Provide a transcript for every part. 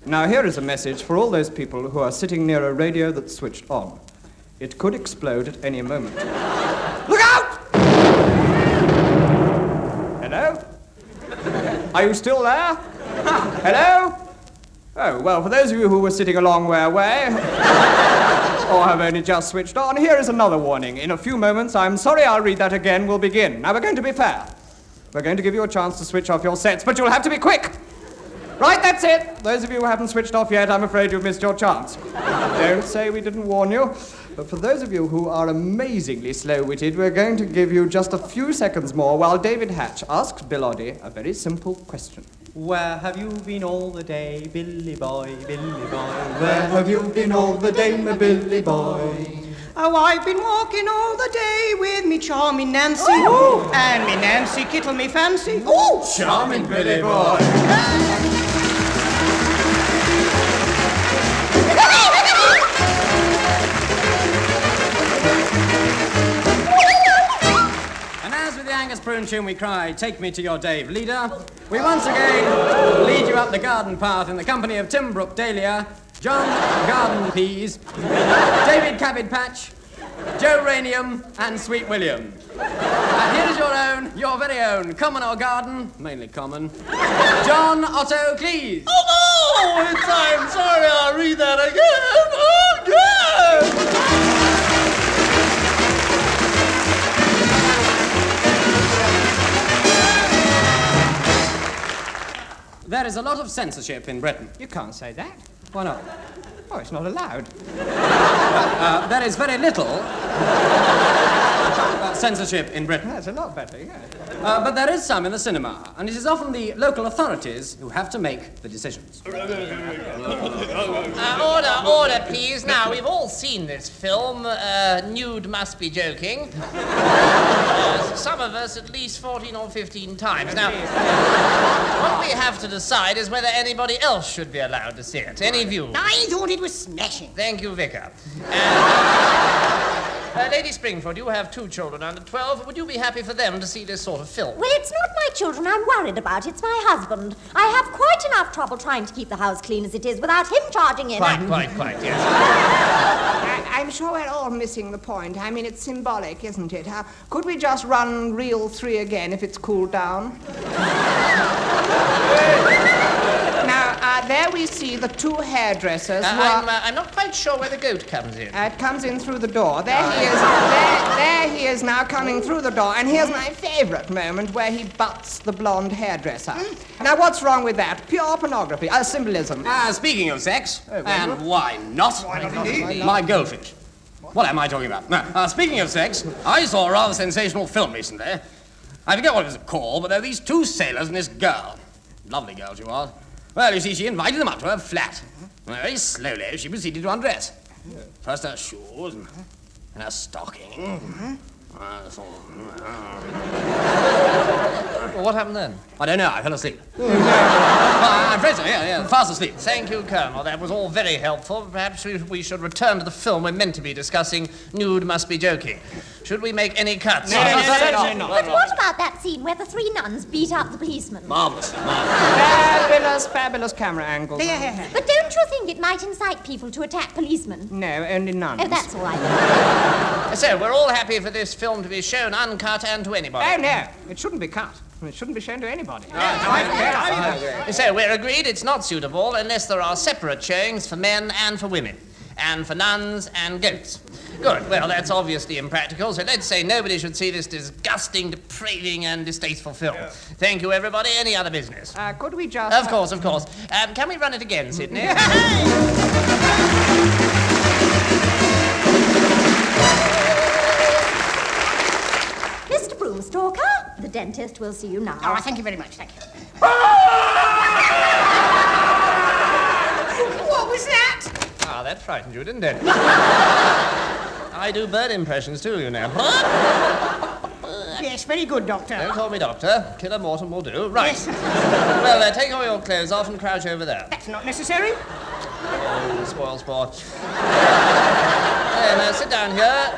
Now, here is a message for all those people who are sitting near a radio that's switched on. It could explode at any moment. Look out! Hello? Are you still there? Hello? Oh, well, for those of you who were sitting a long way away, or have only just switched on, here is another warning. In a few moments, I'm sorry I'll read that again, we'll begin. Now, we're going to be fair. We're going to give you a chance to switch off your sets, but you'll have to be quick. Right, that's it. Those of you who haven't switched off yet, I'm afraid you've missed your chance. Don't say we didn't warn you. But for those of you who are amazingly slow-witted, we're going to give you just a few seconds more while David Hatch asks Bill Oddie a very simple question. Where have you been all the day, Billy boy, Billy boy? Where have you been all the day, my Billy boy? Oh, I've been walking all the day with me charming Nancy. Oh. And me Nancy kittle me fancy. Oh, charming Billy boy. And as with the Angus Prune tune we cry, take me to your Dave leader, we once again lead you up the garden path in the company of Tim Brooke-Taylor, John Garden Peas, David Cabbage Patch, Joe Rainium, and Sweet William. And here is your very own, common or garden, mainly common, John Otto Cleese. Oh, I'm sorry, I'll read that again. There is a lot of censorship in Britain. You can't say that. Why not? Oh, it's not allowed. There is very little censorship in Britain. That's a lot better, yeah. But there is some in the cinema, and it is often the local authorities who have to make the decisions. Order, please. Now, we've all seen this film, Nude Must Be Joking. Some of us at least 14 or 15 times. Now, what we have to decide is whether anybody else should be allowed to see it. Any view? I thought it was smashing. Thank you, Vicar. Lady Springford, you have 2 children under 12. Would you be happy for them to see this sort of film? Well, it's not my children I'm worried about. It's my husband. I have quite enough trouble trying to keep the house clean as it is without him charging in. Quite, yes. I'm sure we're all missing the point. I mean, it's symbolic, isn't it? Could we just run reel 3 again if it's cooled down? Now, there we see the 2 hairdressers who are... I'm not quite sure where the goat comes in. It comes in through the door. There he is. There he is now coming through the door. And here's my favourite moment where he butts the blonde hairdresser. Now, what's wrong with that? Pure pornography. Symbolism. Speaking of sex, and why not? Why not indeed? My goldfish. What am I talking about? No, speaking of sex, I saw a rather sensational film recently. I forget what it was called, but there were these 2 sailors and this girl. Lovely girl she was. Well, you see, she invited them up to her flat. Very slowly, she proceeded to undress. First her shoes, and her stocking. Well, what happened then? I don't know, I fell asleep. I'm afraid so, yeah, fast asleep. Thank you, Colonel. That was all very helpful. Perhaps we should return to the film we're meant to be discussing. Nude Must Be Joking. Should we make any cuts? No. But what about that scene where the 3 nuns beat up the policeman? Marvellous. Fabulous camera angles. But don't you think it might incite people to attack policemen? No, only nuns. Oh, that's all right. So, we're all happy for this film to be shown uncut and to anybody. Oh, no. It shouldn't be cut. It shouldn't be shown to anybody. So, we're agreed it's not suitable unless there are separate showings for men and for women. And for nuns and goats. Good. Well, that's obviously impractical, so let's say nobody should see this disgusting, depraving, and distasteful film. Yeah. Thank you, everybody. Any other business? Could we just... Of course. Can we run it again, Sidney? Mr. Broomstalker, the dentist will see you now. Oh, thank you very much, thank you. What was that? Ah, that frightened you, didn't it? I do bird impressions too, you know. Yes, very good, Doctor. Don't call me Doctor. Killer Morton will do. Right. Yes. Well, take all your clothes off and crouch over there. That's not necessary. Oh, spoil sport. Now, sit down here.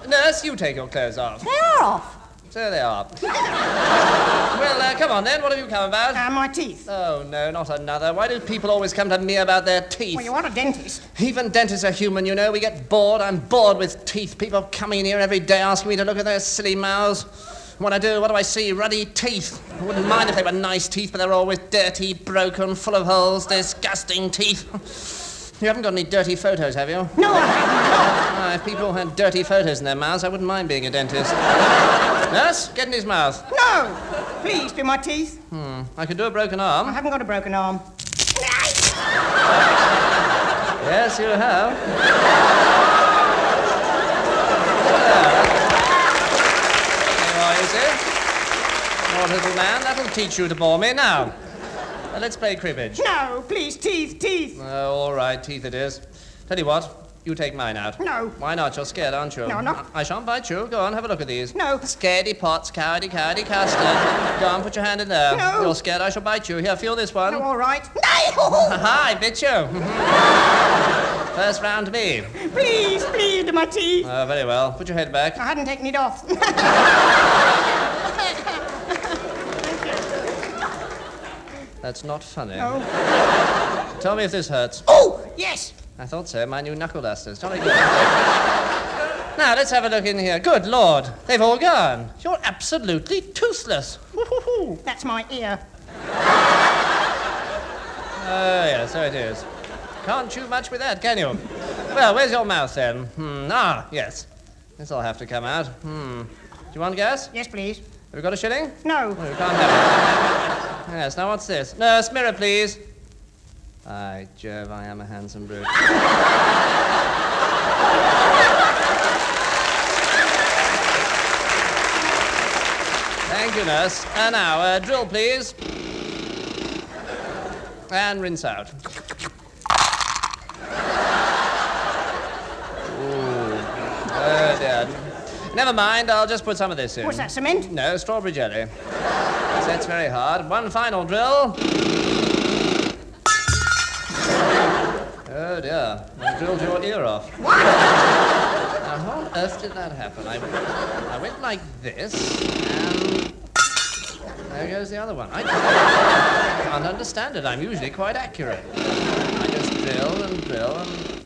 Nurse, you take your clothes off. They are off. So they are. Well, come on then. What have you come about? My teeth. Oh, no, not another. Why do people always come to me about their teeth? Well, you are a dentist. Even dentists are human, you know. We get bored. I'm bored with teeth. People coming in here every day asking me to look at their silly mouths. What do I see? Ruddy teeth. I wouldn't mind if they were nice teeth, but they're always dirty, broken, full of holes, disgusting teeth. You haven't got any dirty photos, have you? No, I haven't. If people had dirty photos in their mouths, I wouldn't mind being a dentist. Nurse, get in his mouth. No. Please do my teeth. I could do a broken arm. I haven't got a broken arm. Yes, you have. There you are, you see. More little man, that'll teach you to bore me. Now, let's play cribbage. No, please, teeth. Oh, all right, teeth it is. Tell you what, you take mine out. No. Why not? You're scared, aren't you? No, I'm not. I shan't bite you. Go on, have a look at these. No. Scaredy pots, cowardy custard. Go on, put your hand in there. No. You're scared, I shall bite you. Here, feel this one. No, all right. No! Aha, I bit you. First round to me. Please do my teeth. Oh, very well. Put your head back. I hadn't taken it off. That's not funny. No. Tell me if this hurts. Oh, yes. I thought so. My new knuckle dusters. Jolly good. Now, let's have a look in here. Good Lord. They've all gone. You're absolutely toothless. Woo-hoo-hoo. That's my ear. Oh, yes, so it is. Can't chew much with that, can you? Well, where's your mouth, then? Yes. This'll have to come out. Do you want gas? Yes, please. Have you got a shilling? No. Oh, you can't have it. Yes, now what's this? Nurse, mirror, please. By Jove, I am a handsome brute. Thank you, nurse. Now, drill, please. And rinse out. Oh, dear. Never mind, I'll just put some of this in. What's that, cement? No, strawberry jelly. That's very hard. One final drill. Oh, dear. I drilled your ear off. Now, how on earth did that happen? I went like this, and there goes the other one. I can't understand it. I'm usually quite accurate. I just drill and drill and...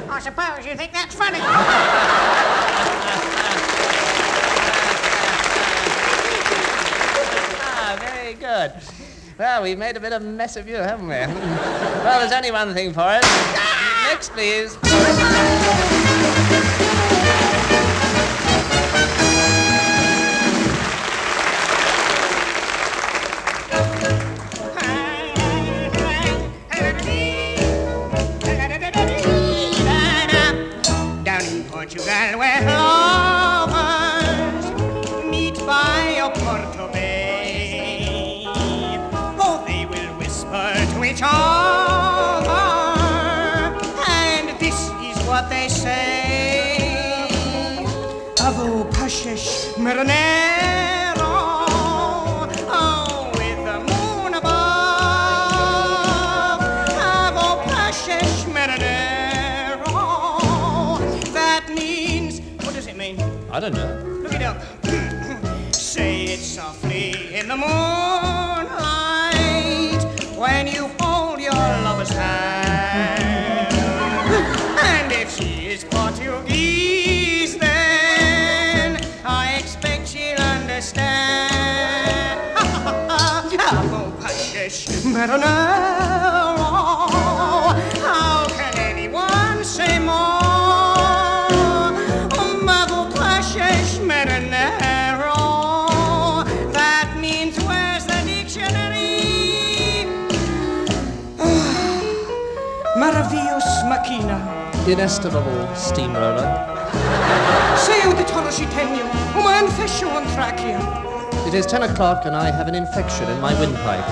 I suppose you think that's funny. Very good. Well, we've made a bit of a mess of you, haven't we? Well, there's only one thing for it. Next, please. Down in Portugal, where lovers meet by a Porto Bay, oh, they will whisper to each other, and this is what they say: Avo pashesh marinero, oh, with the moon above, Avo pashesh marinero. That means, what does it mean? I don't know. Look it up. Say it softly in the moonlight when you hold your lover's hand. And if she is Portuguese, then I expect she'll understand. Amo pashesh marinero. How can anyone say more? Amo pashesh marinero. That means where's the dictionary? Maravillos machina. Inestimable steamroller. Sei o de tonositenio, uma infection on trachea. It is 10 o'clock and I have an infection in my windpipe.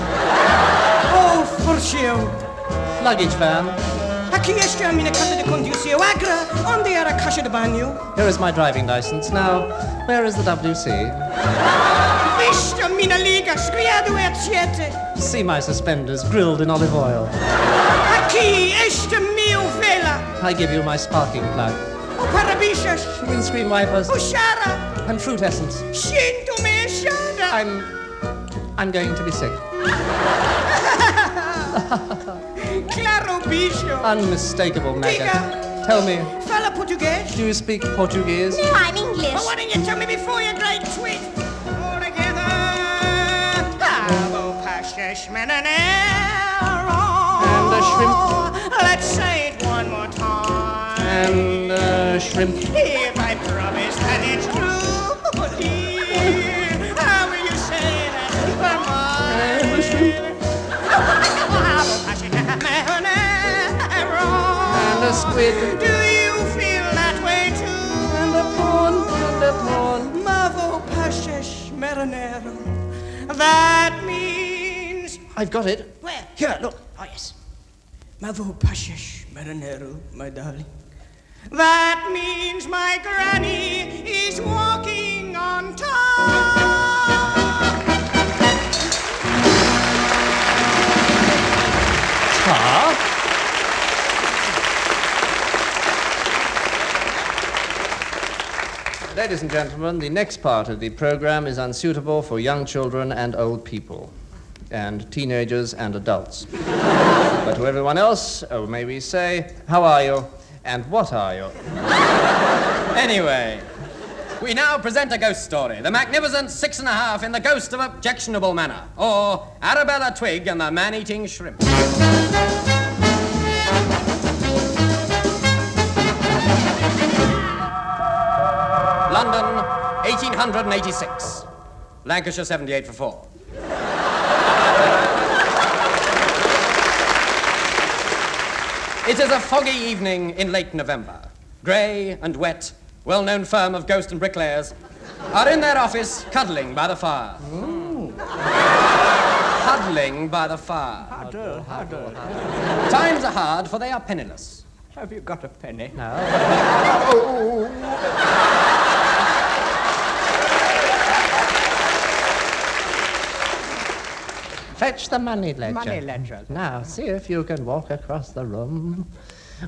Oh, forcio. Luggage van. Aqui este a minha carta de condução agra, onde era a caixa de banho? Here is my driving license. Now, where is the WC? Viste a minha liga, scriado et siete. See my suspenders grilled in olive oil. Aqui este meu vela. I give you my sparking plug. Oh, parabishas. Windscreen wipers. Oh, shara. And fruit essence. Shinto me shara. I'm going to be sick. Claro bicho. Unmistakable maggot. Diga. Tell me, Fala Portuguese. do you speak Portuguese? No, I'm English. But why don't you tell me before you great twit? All together. Avo pashash mananero. And a shrimp. Let's say it one more time. And shrimp. If I promise that it's true, dear, how will you say that for mine? And a shrimp. Avo pashash mananero. And a squid. Do you feel that way too? And a prawn. And a prawn. Mavo pashash marinero. That means... I've got it. Where? Here, look. Oh, yes. Mavo pashash marinero, my darling. That means my granny is walking on tar. Tar? Ladies and gentlemen, the next part of the program is unsuitable for young children and old people, and teenagers and adults. But to everyone else, oh, may we say, how are you, and what are you? Anyway, we now present a ghost story. The magnificent 6.5 in the Ghost of Objectionable Manor, or Arabella Twig and the Man-Eating Shrimp. London, 1886. Lancashire, 78 for 4. It is a foggy evening in late November. Grey and wet, well-known firm of ghost and bricklayers are in their office cuddling by the fire. Huddling by the fire. Huddle. Times are hard, for they are penniless. Have you got a penny? Fetch the money ledger. Money ledger. Now, see if you can walk across the room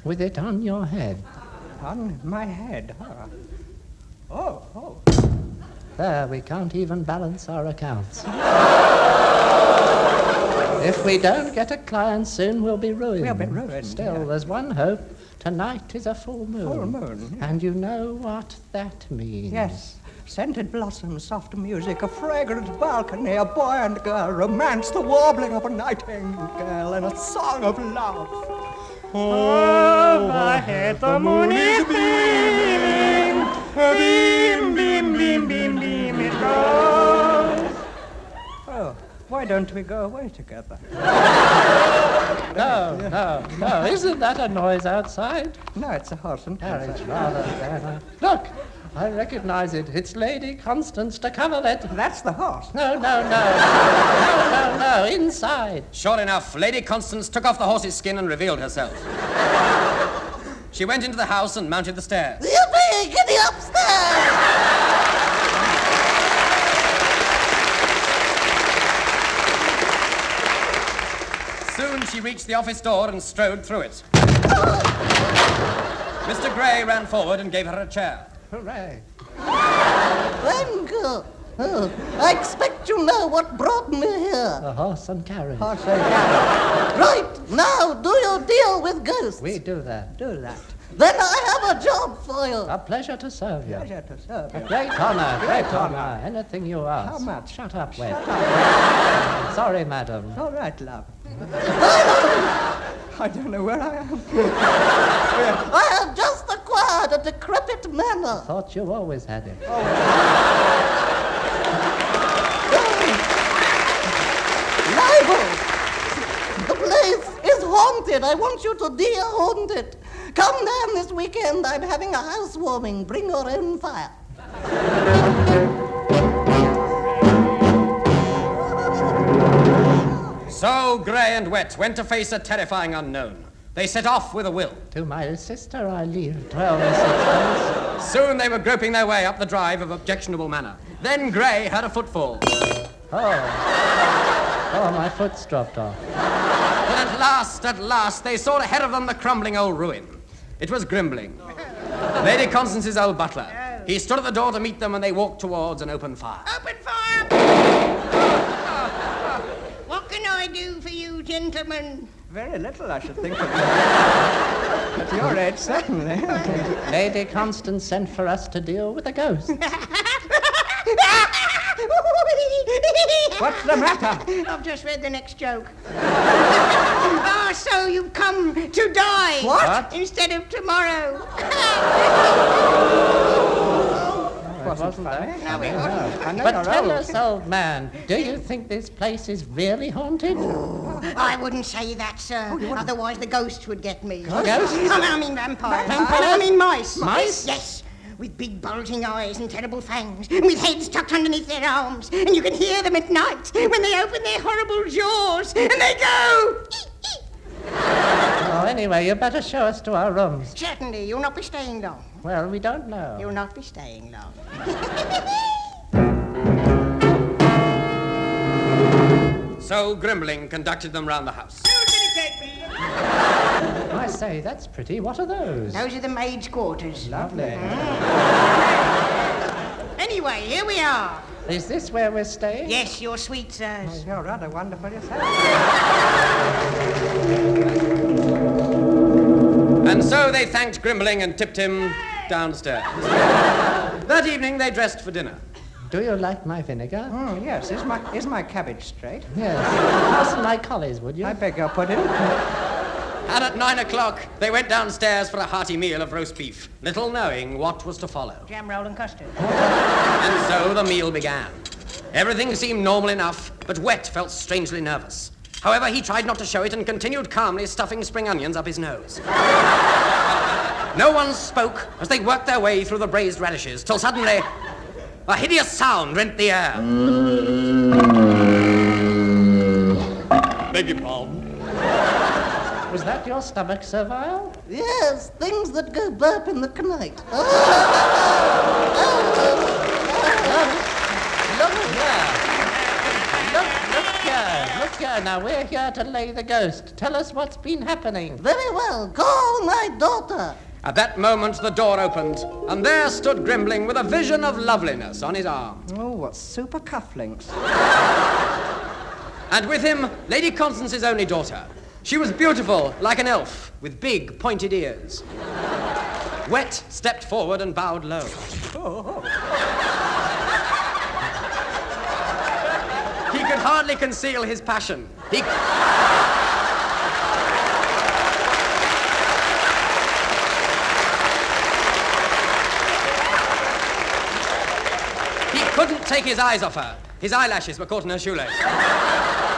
with it on your head. On my head, huh? Oh. There, we can't even balance our accounts. If we don't get a client soon, we'll be ruined. We'll be ruined, Still, yeah. there's one hope. Tonight is a full moon. Full moon, yeah. And you know what that means. Yes. Scented blossoms, soft music, a fragrant balcony, a boy and girl, romance, the warbling of a nightingale, and a song of love. Overhead the moon is beaming, beam, it goes. Oh, why don't we go away together? No. Isn't that a noise outside? No, it's a horse and Carriage, carriage. rather. Look, I recognize it. It's Lady Constance de Coverlet. That's the horse. No. Inside. Sure enough, Lady Constance took off the horse's skin and revealed herself. She went into the house and mounted the stairs. Yippee! Get the upstairs! Soon she reached the office door and strode through it. Mr. Gray ran forward and gave her a chair. Hooray. Thank you. Oh, I expect you know what brought me here. A horse and carriage. Horse and carriage. Right, now do you deal with ghosts? We do that. Do that. Then I have a job for you. A pleasure to serve you. Pleasure to serve A you. great honor. Great honor. Anything you ask. How much? Shut up, Webb. Sorry, madam. All right, love. I don't know where I am. I have just acquired a decrepit manor. Thought you always had it. Libel! The place is haunted. I want you to de-haunt it. Come down this weekend. I'm having a housewarming. Bring your own fire. So Gray and Wet went to face a terrifying unknown. They set off with a will. To my sister I leave 12 assistants. Soon they were groping their way up the drive of Objectionable Manor. Then Gray heard a footfall. Oh, my foot's dropped off. But at last, they saw ahead of them the crumbling old ruin. It was Grimbling. Lady Constance's old butler. He stood at the door to meet them and they walked towards an open fire. Open fire! What can I do for you, gentlemen? Very little, I should think. At your age, certainly. Lady Constance sent for us to deal with a ghost. What's the matter? I've just read the next joke. Ah, so you've come to die. What? Instead of tomorrow. Wasn't funny. No, it wasn't. I know But you're tell old. us, old man, do you think this place is really haunted? I wouldn't say that, sir. Otherwise the ghosts would get me. Ghosts? I mean vampires. Vampires? I mean mice. Mice? Yes. With big bulging eyes and terrible fangs, and with heads tucked underneath their arms. And you can hear them at night when they open their horrible jaws and they go... Oh, anyway, you better show us to our rooms. Certainly, you'll not be staying long. Well, we don't know. You'll not be staying long. So Grimbling conducted them round the house. I say, that's pretty. What are those? Those are the maids' quarters. Lovely. Anyway, here we are. Is this where we're staying? Yes, your sweet sirs. You're rather wonderful yourself. And so they thanked Grimbling and tipped him downstairs. That evening they dressed for dinner. Do you like my vinegar? Oh, yes. Is my cabbage straight? Yes. Pass some my collies, would you? I beg your pudding. And at 9 o'clock, they went downstairs for a hearty meal of roast beef, little knowing what was to follow. Jam roll and custard. And so the meal began. Everything seemed normal enough, but Wet felt strangely nervous. However, he tried not to show it and continued calmly stuffing spring onions up his nose. No one spoke as they worked their way through the braised radishes, till suddenly a hideous sound rent the air. Beg your pardon? Was that your stomach, servile? Yes, things that go burp in the night. Look here. Now, we're here to lay the ghost. Tell us what's been happening. Very well, call my daughter. At that moment, the door opened, and there stood Grimbling with a vision of loveliness on his arm. Oh, what super cufflinks. And with him, Lady Constance's only daughter. She was beautiful, like an elf, with big, pointed ears. Wet stepped forward and bowed low. He could hardly conceal his passion. He couldn't take his eyes off her. His eyelashes were caught in her shoelace.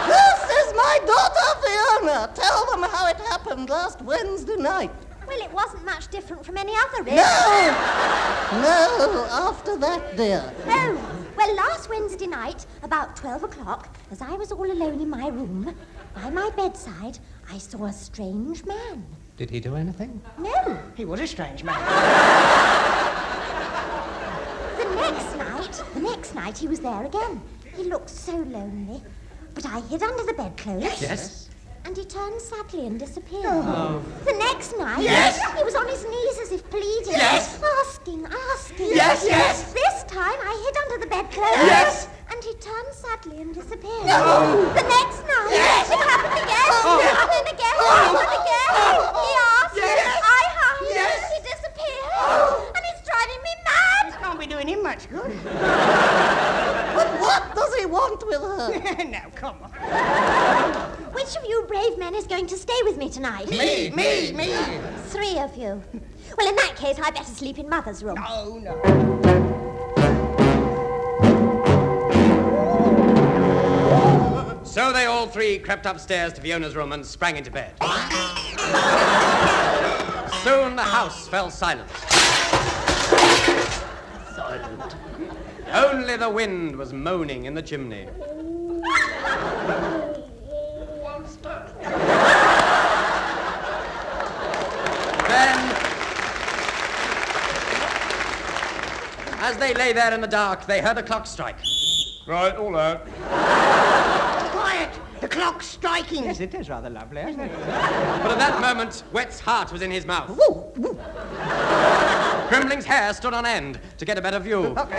This is my daughter, Fiona. Tell them how it happened last Wednesday night. Well, it wasn't much different from any other, really. No, after that, dear. Oh, well, last Wednesday night, about 12 o'clock, as I was all alone in my room, by my bedside, I saw a strange man. Did he do anything? No. He was a strange man. The next night, he was there again. He looked so lonely. But I hid under the bedclothes. Yes. And he turned sadly and disappeared. Oh. The next night, he was on his knees as if pleading. Yes. Asking. Yes. This time I hid under the bedclothes. Yes. And he turned sadly and disappeared. No. The next night, it happened again. And again. And again. He asked. I hid. He disappeared. And it's driving me mad. This can't be doing him much good. But what does he want with her? Now, come on. Which of you brave men is going to stay with me tonight? Me. 3 of you. Well, in that case, I'd better sleep in Mother's room. No. So they all three crept upstairs to Fiona's room and sprang into bed. Soon the house fell silent. Only the wind was moaning in the chimney. Then, as they lay there in the dark, they heard a clock strike. Right, all right. Quiet! The clock's striking. Yes, it is rather lovely, isn't it? But at that moment, Wet's heart was in his mouth. Grimbling's hair stood on end to get a better view. Look,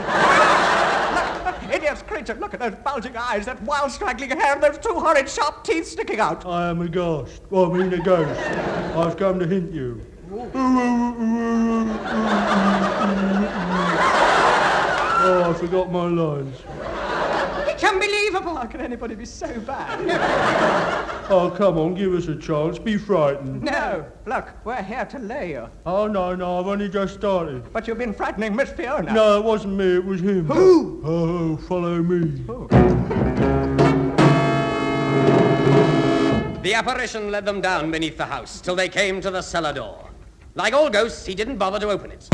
hideous creature, look at those bulging eyes, that wild straggling hair, and those two horrid sharp teeth sticking out. I am a ghost. Well, I mean a ghost. I've come to hint you. Oh, I forgot my lines. It's unbelievable. How can anybody be so bad? Oh, come on, give us a chance. Be frightened. No, look, we're here to lay you. Oh, no, I've only just started. But you've been frightening Miss Fiona. No, it wasn't me, it was him. Who? Oh, follow me. The apparition led them down beneath the house till they came to the cellar door. Like all ghosts, he didn't bother to open it.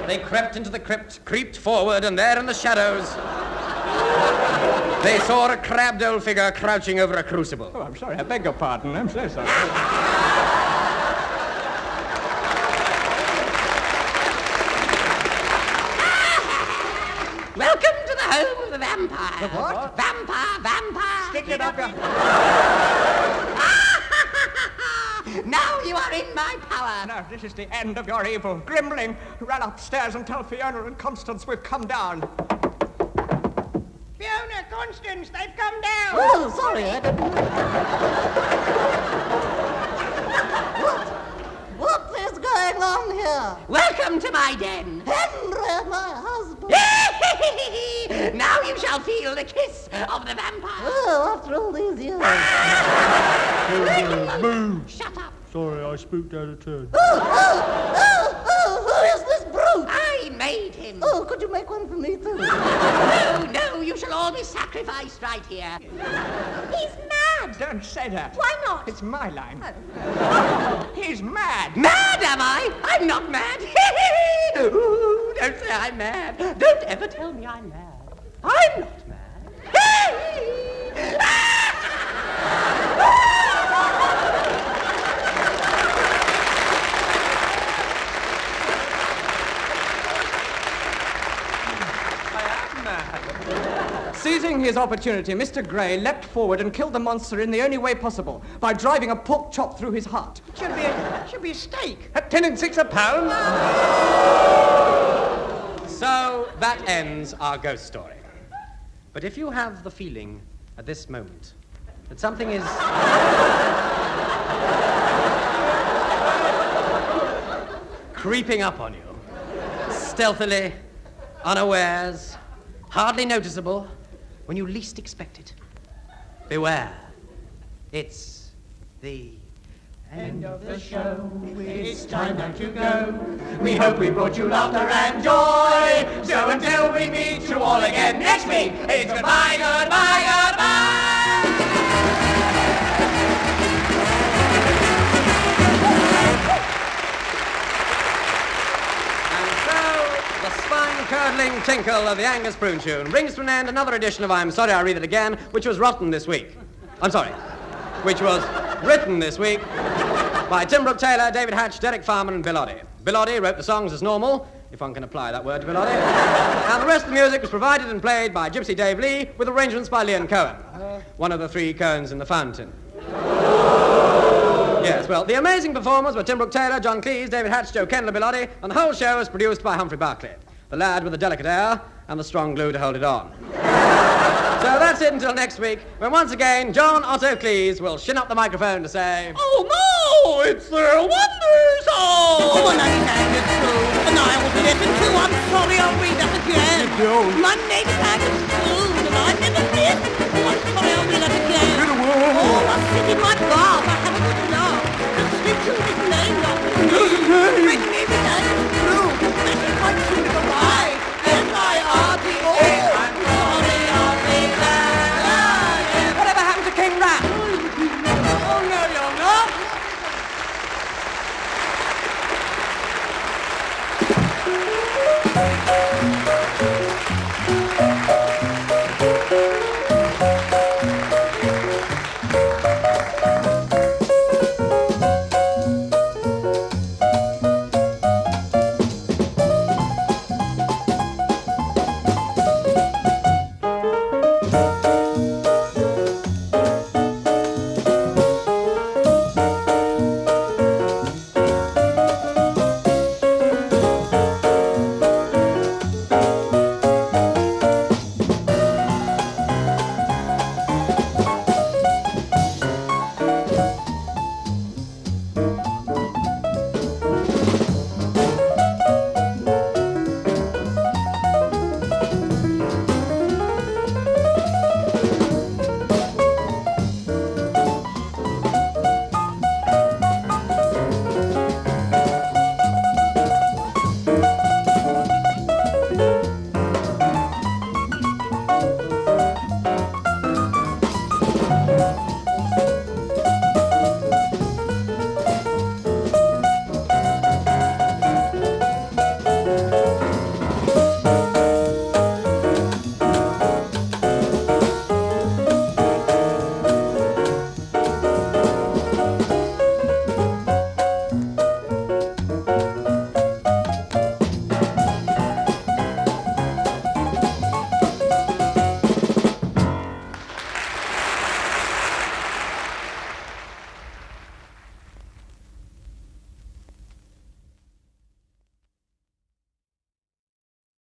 They crept into the crypt, creeped forward, and there in the shadows, they saw a crabbed old figure crouching over a crucible. Oh, I'm sorry, I beg your pardon. I'm so sorry. Welcome to the home of the vampire. The what? Vampire. Stick it up your... Now you are in my power. No, this is the end of your evil. Grimling, run upstairs and tell Fiona and Constance we've come down. Fiona, Constance, they've come down. Oh, sorry, I didn't know. What is going on here? Welcome to my den. Henry, my husband. Now you shall feel the kiss of the vampire. Oh, after all these years. Boo! Shut up. Sorry, I spooked out of turn. Who is this brute? I made him. Oh, could you make one for me, too? No, you shall all be sacrificed right here. He's mad. Don't say that. Why not? It's my line. Oh. He's mad. Mad, am I? I'm not mad. Ooh, don't say I'm mad. Don't ever tell me I'm mad. I'm not mad. Seizing his opportunity, Mr. Gray leapt forward and killed the monster in the only way possible, by driving a pork chop through his heart. Should be a steak. At 10 and 6 a pound? So that ends our ghost story. But if you have the feeling at this moment that something is creeping up on you, stealthily, unawares, hardly noticeable, when you least expect it, beware. It's the End of the show, it's time now to go. We hope we brought you laughter and joy. So until we meet you all again next week, it's goodbye, goodbye, goodbye. And so, the spine-curdling tinkle of the Angus Prune tune brings to an end another edition of I'm Sorry, I'll Read It Again, which was rotten this week. I'm sorry, which was written this week by Tim Brooke-Taylor, David Hatch, Derek Farman, and Bill Oddie. Bill Oddie wrote the songs as normal, if one can apply that word to Bill Oddie. And the rest of the music was provided and played by Gypsy Dave Lee, with arrangements by Leon Cohen, one of the 3 Cohens in the fountain. Yes, well, the amazing performers were Tim Brooke-Taylor, John Cleese, David Hatch, Joe Kendall, Bill Oddie, and the whole show was produced by Humphrey Barclay, the lad with the delicate air and the strong glue to hold it on. So that's it until next week, when once again John Otto Cleese will shin up the microphone to say, Oh, no, it's their wonder song. Oh, well, it's true. And I will be listening to. I'm sorry, I'll read that again. My name is Angus Prune, and I never live. Oh, I'm sorry, I'll read that again. Oh, I'll sit in my bath. I have a good laugh. And sleep till his name not bring me the Angus Prune. That is my true goodbye. And my Oddie. Oh, I'm sorry, I'll read that. Whatever happened to King Rat? Oh, no, you're not.